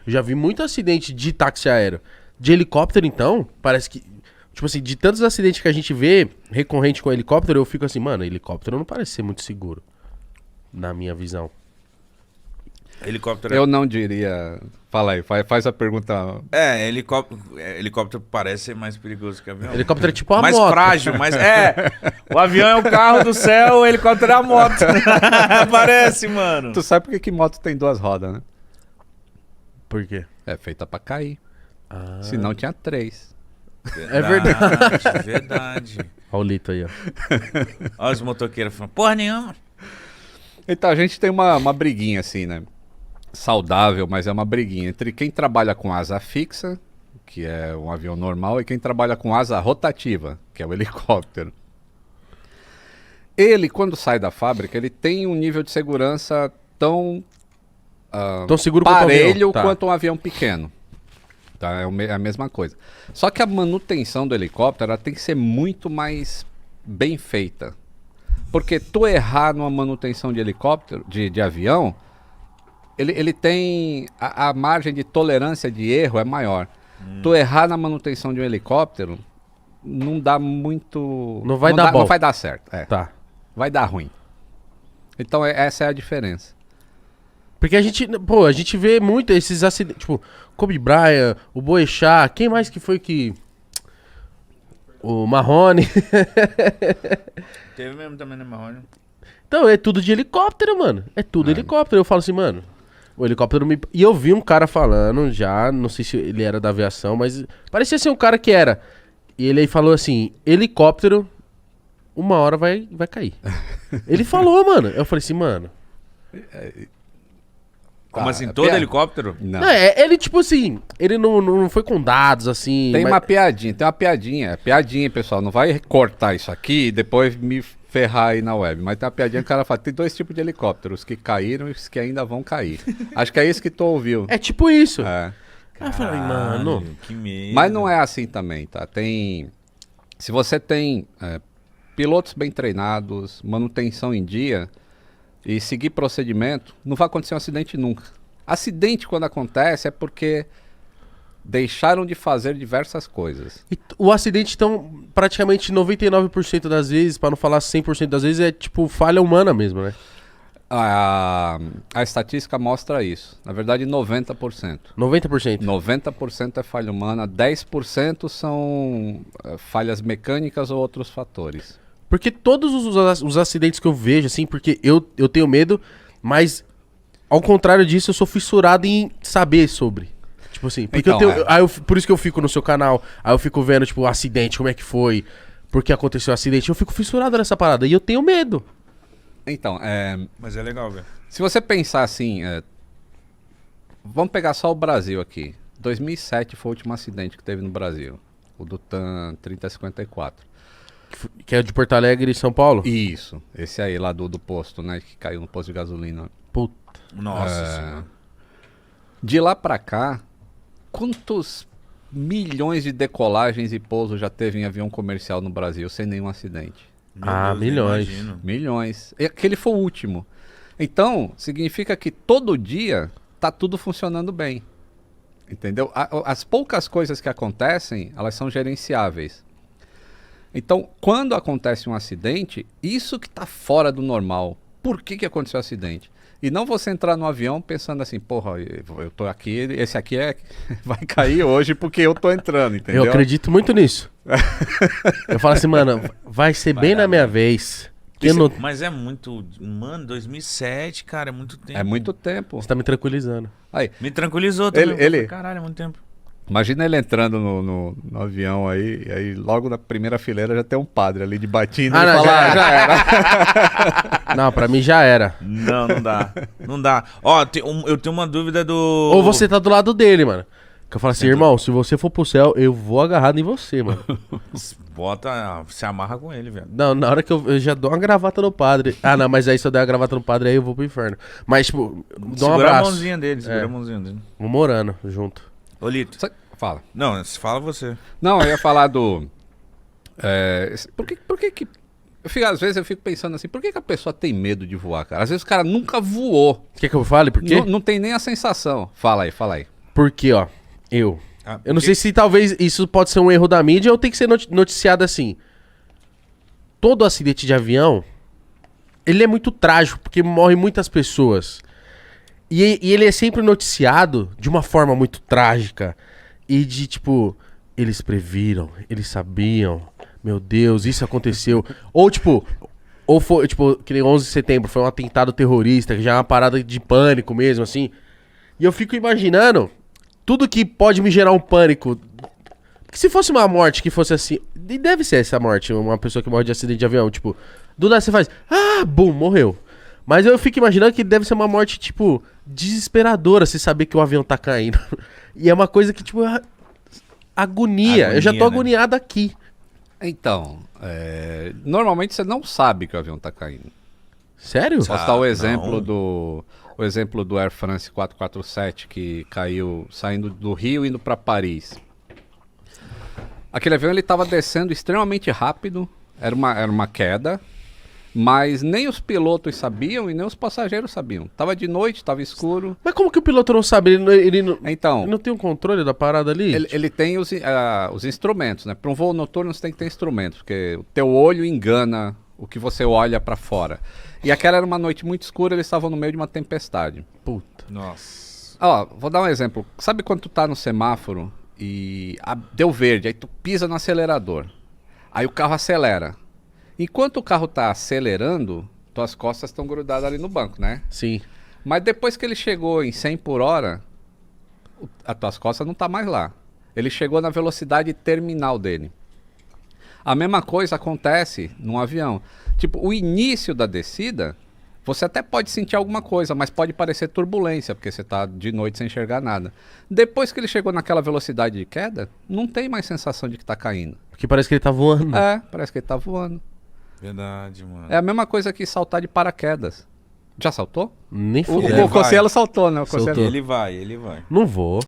Eu já vi muito acidente de táxi aéreo. De helicóptero, então, parece que... Tipo assim, de tantos acidentes que a gente vê recorrente com helicóptero, eu fico assim, mano, helicóptero não parece ser muito seguro. Na minha visão. Helicóptero... Eu não diria... Fala aí, faz a pergunta. Helicóptero parece ser mais perigoso que avião. Helicóptero é tipo uma mais moto. Frágil, mais... o avião é o carro do céu, o helicóptero é a moto. Parece, mano. Tu sabe por que moto tem 2 rodas, né? Por quê? É feita pra cair. Senão tinha 3. É verdade. Verdade. Olha o Lito aí, ó. Olha os motoqueiros falando, porra nenhuma. Então, a gente tem uma briguinha assim, né? Saudável, mas é uma briguinha entre quem trabalha com asa fixa, que é um avião normal, e quem trabalha com asa rotativa, que é o helicóptero. Ele, quando sai da fábrica, ele tem um nível de segurança tão seguro quanto o avião. parelho Tá. quanto um avião pequeno. Tá? É a mesma coisa. Só que a manutenção do helicóptero ela tem que ser muito mais bem feita. Porque tu errar numa manutenção de helicóptero, de avião, ele tem... A margem de tolerância de erro é maior. Tu errar na manutenção de um helicóptero, não dá muito... Não vai dar bom. Não vai dar certo. Tá. Vai dar ruim. Então essa é a diferença. Porque a gente vê muito esses acidentes, tipo, Kobe Bryant, o Boechat, quem mais que foi que... O Marrone. Teve mesmo também, né, Marrone? Então, é tudo de helicóptero, mano. É tudo helicóptero. Eu falo assim, mano, o helicóptero me... E eu vi um cara falando já, não sei se ele era da aviação, mas parecia ser um cara que era. E ele aí falou assim, helicóptero, uma hora vai cair. Ele falou, mano. Eu falei assim, mano... Como assim, todo helicóptero? Não. Não, ele tipo assim, ele não foi com dados assim. Tem mas- uma piadinha, piadinha, pessoal. Não vai cortar isso aqui e depois me ferrar aí na web. Mas tem uma piadinha que o cara fala, tem 2 tipos de helicópteros, os que caíram e os que ainda vão cair. Acho que é isso que tu ouviu. É tipo isso. É. Aí eu falei, mano... Que medo. Mas não é assim também, tá? Se você tem pilotos bem treinados, manutenção em dia e seguir procedimento, não vai acontecer um acidente nunca. Acidente, quando acontece, é porque deixaram de fazer diversas coisas. E o acidente, então, praticamente 99% das vezes, pra não falar 100% das vezes, é tipo falha humana mesmo, né? A estatística mostra isso. Na verdade, 90%. 90%. 90% é falha humana, 10% são falhas mecânicas ou outros fatores. Porque todos os acidentes que eu vejo, assim, porque eu tenho medo, mas ao contrário disso, eu sou fissurado em saber sobre. Tipo assim, porque Então, por isso que eu fico no seu canal, aí eu fico vendo, tipo, o acidente, como é que foi, por que aconteceu o acidente, eu fico fissurado nessa parada, e eu tenho medo. Então, Mas é legal, velho. se você pensar assim, vamos pegar só o Brasil aqui. 2007 foi o último acidente que teve no Brasil. O do TAM 3054. Que é de Porto Alegre e São Paulo? Isso, esse aí lá do posto, né? Que caiu no posto de gasolina. Puta. Nossa senhora. De lá pra cá, quantos milhões de decolagens e pousos já teve em avião comercial no Brasil sem nenhum acidente? Meu Ah, Deus, nem milhões. imagino. Milhões. E aquele foi o último. Então, significa que todo dia tá tudo funcionando bem. Entendeu? As poucas coisas que acontecem, elas são gerenciáveis. Então, quando acontece um acidente, isso que tá fora do normal. Por que aconteceu o acidente? E não você entrar no avião pensando assim, porra, eu tô aqui, esse aqui vai cair hoje porque eu tô entrando, entendeu? Eu acredito muito nisso. Eu falo assim, mano, vai ser bem na minha vez. Que eu não... Mas é muito... Mano, 2007, cara, é muito tempo. É muito tempo. Você tá me tranquilizando. Aí, Me tranquilizou também. Ele- Caralho, é muito tempo. imagina ele entrando no avião aí, e aí logo na primeira fileira já tem um padre ali de batina Ah, e não, fala, já já era. Não, pra mim já era. Não, não dá. Não dá. Ó, eu tenho uma dúvida do... Ou você tá do lado dele, mano. Que eu falo assim, irmão, se você for pro céu, eu vou agarrado em você, mano. Bota... Se amarra com ele, velho. Não, na hora que eu já dou uma gravata no padre. Ah, não, mas aí se eu der uma gravata no padre, aí eu vou pro inferno. Mas, tipo, dou um Segura a abraço. mãozinha dele, segura É. a mãozinha dele. Vamos orando junto. Ô, Lito. Fala. Não, fala você. Não, eu ia falar do... por que às vezes eu fico pensando assim, por que a pessoa tem medo de voar, cara? Às vezes o cara nunca voou. Quer que eu fale por quê? Não tem nem a sensação. Fala aí. Porque, ó, eu não sei se talvez isso pode ser um erro da mídia ou tem que ser noticiado assim. Todo acidente de avião, ele é muito trágico, porque morrem muitas pessoas. E ele é sempre noticiado de uma forma muito trágica. E de, tipo, eles previram, eles sabiam, meu Deus, isso aconteceu. Ou, tipo, ou foi, tipo, que nem 11 de setembro, foi um atentado terrorista, que já é uma parada de pânico mesmo, assim. E eu fico imaginando tudo que pode me gerar um pânico. Porque se fosse uma morte que fosse assim, e deve ser essa morte, uma pessoa que morre de acidente de avião, tipo, do nada você faz, bum, morreu. Mas eu fico imaginando que deve ser uma morte, tipo, desesperadora, se saber que o avião tá caindo. E é uma coisa que, tipo, agonia. Eu já tô agoniado aqui. Então, normalmente você não sabe que o avião tá caindo. Sério? Posso dar o exemplo do Air France 447 que caiu saindo do Rio indo para Paris. Aquele avião ele estava descendo extremamente rápido, era uma queda, mas nem os pilotos sabiam e nem os passageiros sabiam. Tava de noite, tava escuro. Mas como que o piloto não sabe? Ele não tem um controle da parada ali? Ele tem os instrumentos, né? Para um voo noturno você tem que ter instrumentos, porque o teu olho engana o que você olha para fora. E aquela era uma noite muito escura, eles estavam no meio de uma tempestade. Puta. Nossa. Ó, vou dar um exemplo. Sabe quando tu tá no semáforo e deu verde, aí tu pisa no acelerador. Aí o carro acelera. Enquanto o carro tá acelerando, tuas costas estão grudadas ali no banco, né? Sim. Mas depois que ele chegou em 100 por hora, as tuas costas não tá mais lá. Ele chegou na velocidade terminal dele. A mesma coisa acontece num avião. Tipo, o início da descida, você até pode sentir alguma coisa, mas pode parecer turbulência, porque você tá de noite sem enxergar nada. Depois que ele chegou naquela velocidade de queda, não tem mais sensação de que tá caindo. Porque parece que ele tá voando. Parece que ele tá voando. Verdade, mano. É a mesma coisa que saltar de paraquedas. Já saltou? Nem O fudeu. Cossielo saltou, né? O Soltou. Cossielo- Ele vai. Não vou.